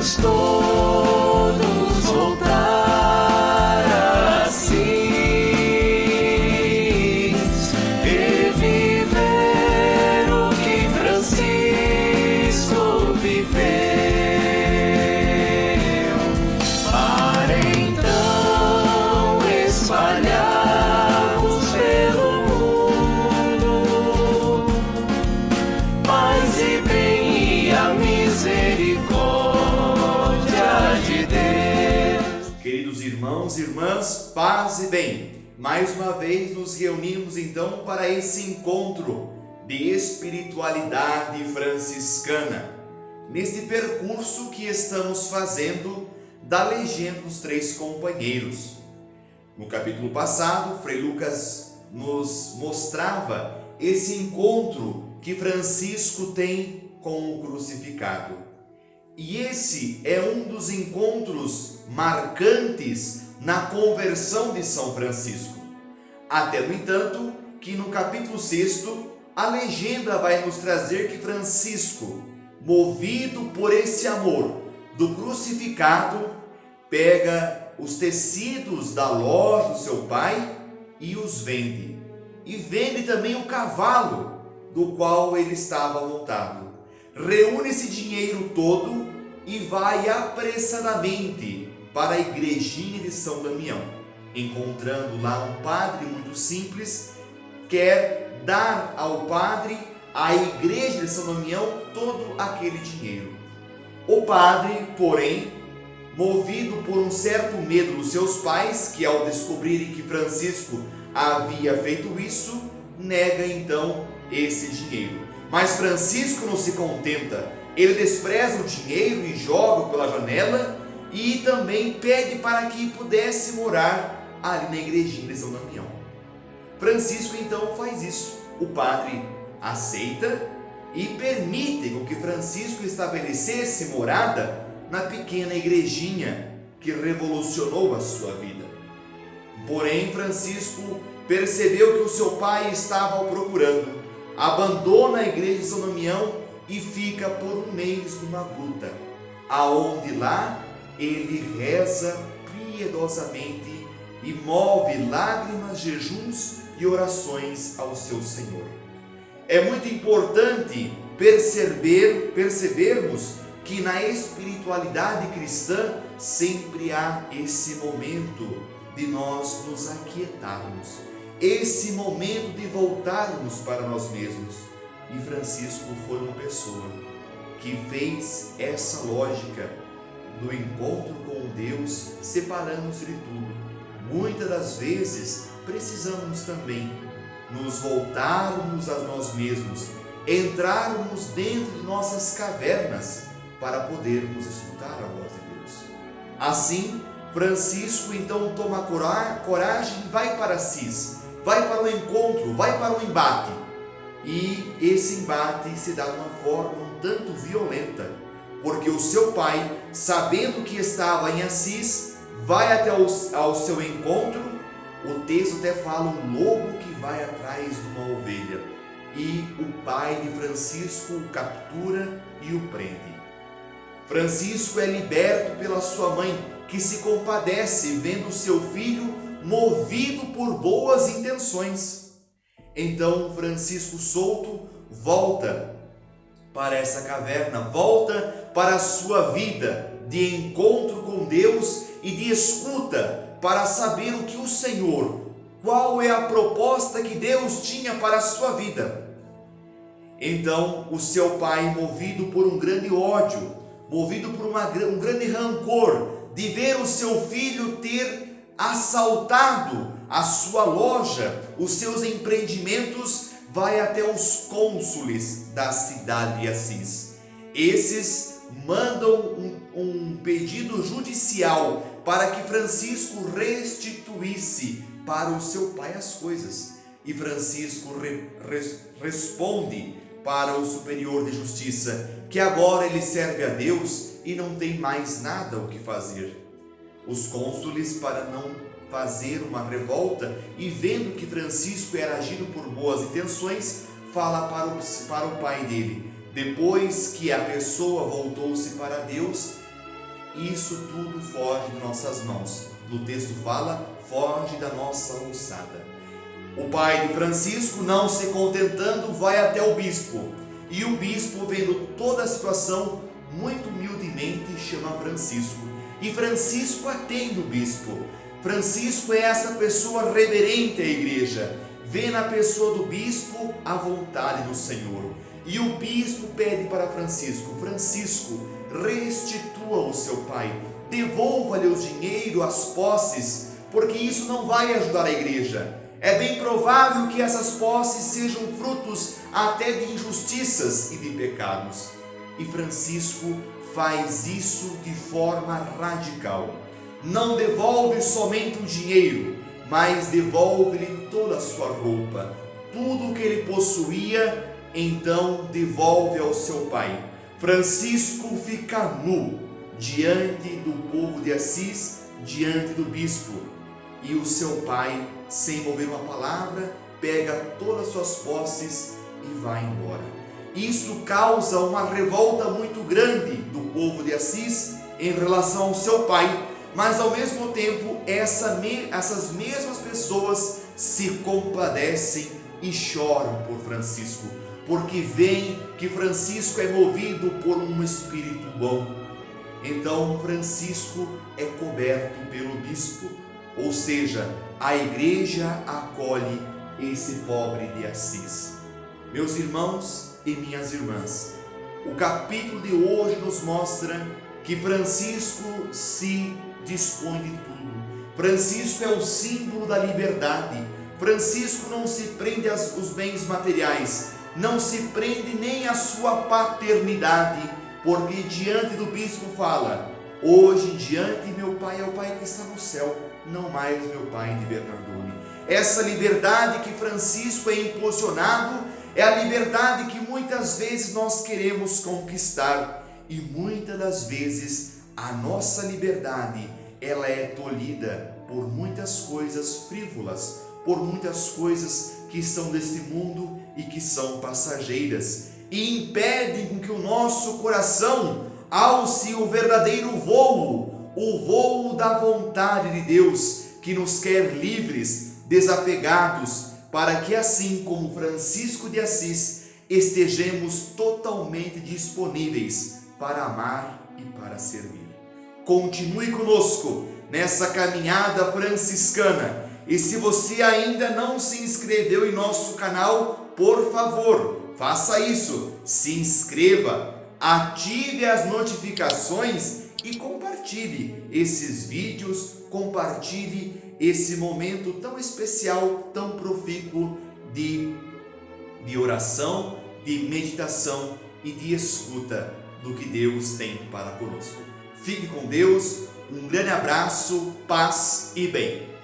vamos todos voltar a Assis e viver o que Francisco viveu, para então espalharmos pelo mundo paz e bem e a misericórdia de Deus. Queridos irmãos e irmãs, paz e bem. Mais uma vez nos reunimos então para esse encontro de espiritualidade franciscana, neste percurso que estamos fazendo da legenda dos três companheiros. No capítulo passado, Frei Lucas nos mostrava esse encontro que Francisco tem com o crucificado. E esse é um dos encontros marcantes na conversão de São Francisco. Até, no entanto, que no capítulo 6, a legenda vai nos trazer que Francisco, movido por esse amor do crucificado, pega os tecidos da loja do seu pai e os vende. E vende também o cavalo do qual ele estava montado. Reúne esse dinheiro todo e vai apressadamente para a igrejinha de São Damião. Encontrando lá um padre muito simples, quer dar ao padre, à igreja de São Damião, todo aquele dinheiro. O padre, porém, movido por um certo medo dos seus pais, que ao descobrirem que Francisco havia feito isso, nega então esse dinheiro. Mas Francisco não se contenta, ele despreza o dinheiro e joga pela janela e também pede para que pudesse morar ali na igrejinha de São Damião. Francisco então faz isso. O padre aceita e permite que Francisco estabelecesse morada na pequena igrejinha que revolucionou a sua vida. Porém, Francisco percebeu que o seu pai estava o procurando, abandona a igreja de São Damião e fica por um mês numa gruta, aonde lá ele reza piedosamente e move lágrimas, jejuns e orações ao seu Senhor. É muito importante percebermos que na espiritualidade cristã sempre há esse momento de nós nos aquietarmos, esse momento de voltarmos para nós mesmos. E Francisco foi uma pessoa que fez essa lógica do encontro com Deus, separando-se de tudo. Muitas das vezes precisamos também nos voltarmos a nós mesmos, entrarmos dentro de nossas cavernas para podermos escutar a voz de Deus. Assim, Francisco então toma coragem e vai para Assis, vai para o encontro, vai para o embate. E esse embate se dá de uma forma um tanto violenta, porque o seu pai, sabendo que estava em Assis, vai até ao seu encontro. O texto até fala um lobo que vai atrás de uma ovelha, e o pai de Francisco o captura e o prende. Francisco é liberto pela sua mãe, que se compadece vendo seu filho movido por boas intenções. Então Francisco solto volta para essa caverna, volta para a sua vida de encontro com Deus e de escuta para saber o que o Senhor, qual é a proposta que Deus tinha para a sua vida. Então o seu pai, movido por um grande ódio, movido por um grande rancor de ver o seu filho ter assaltado a sua loja, os seus empreendimentos, vai até os cônsules da cidade de Assis. Esses mandam um pedido judicial para que Francisco restituísse para o seu pai as coisas. E Francisco responde para o superior de justiça que agora ele serve a Deus e não tem mais nada o que fazer. Os cônsules, para não fazer uma revolta e vendo que Francisco era agido por boas intenções, fala para o pai dele: depois que a pessoa voltou-se para Deus, isso tudo foge de nossas mãos. No texto fala, foge da nossa alçada. O pai de Francisco, não se contentando, vai até o bispo. E o bispo, vendo toda a situação, muito humildemente chama Francisco. E Francisco atende o bispo. Francisco é essa pessoa reverente à igreja. Vê na pessoa do bispo a vontade do Senhor. E o bispo pede para Francisco: Francisco, restitua o seu pai, devolva-lhe o dinheiro, as posses, porque isso não vai ajudar a igreja. É bem provável que essas posses sejam frutos até de injustiças e de pecados. E Francisco faz isso de forma radical. Não devolve somente o dinheiro, mas devolve-lhe toda a sua roupa, tudo o que ele possuía, então devolve ao seu pai. Francisco fica nu diante do povo de Assis, diante do bispo, e o seu pai, sem mover uma palavra, pega todas as suas posses e vai embora. Isso causa uma revolta muito grande do povo de Assis em relação ao seu pai, mas ao mesmo tempo essas mesmas pessoas se compadecem e choram por Francisco, porque veem que Francisco é movido por um espírito bom. Então Francisco é coberto pelo bispo, ou seja, a igreja acolhe esse pobre de Assis. Meus irmãos e minhas irmãs, o capítulo de hoje nos mostra que Francisco se dispõe de tudo. Francisco é o símbolo da liberdade. Francisco não se prende aos bens materiais, não se prende nem à sua paternidade, porque diante do bispo fala: hoje em diante meu pai é o pai que está no céu, não mais meu pai de Bernardone. Essa liberdade que Francisco é impulsionado é a liberdade que muitas vezes nós queremos conquistar, e muitas das vezes a nossa liberdade ela é tolhida por muitas coisas frívolas, por muitas coisas que são deste mundo e que são passageiras, e impedem com que o nosso coração alce o verdadeiro voo, o voo da vontade de Deus, que nos quer livres, desapegados, para que assim como Francisco de Assis, estejamos totalmente disponíveis para amar e para servir. Continue conosco nessa caminhada franciscana, e se você ainda não se inscreveu em nosso canal, por favor, faça isso, se inscreva, ative as notificações e compartilhe esses vídeos, compartilhe esse momento tão especial, tão profícuo de oração, de meditação e de escuta do que Deus tem para conosco. Fique com Deus, um grande abraço, paz e bem.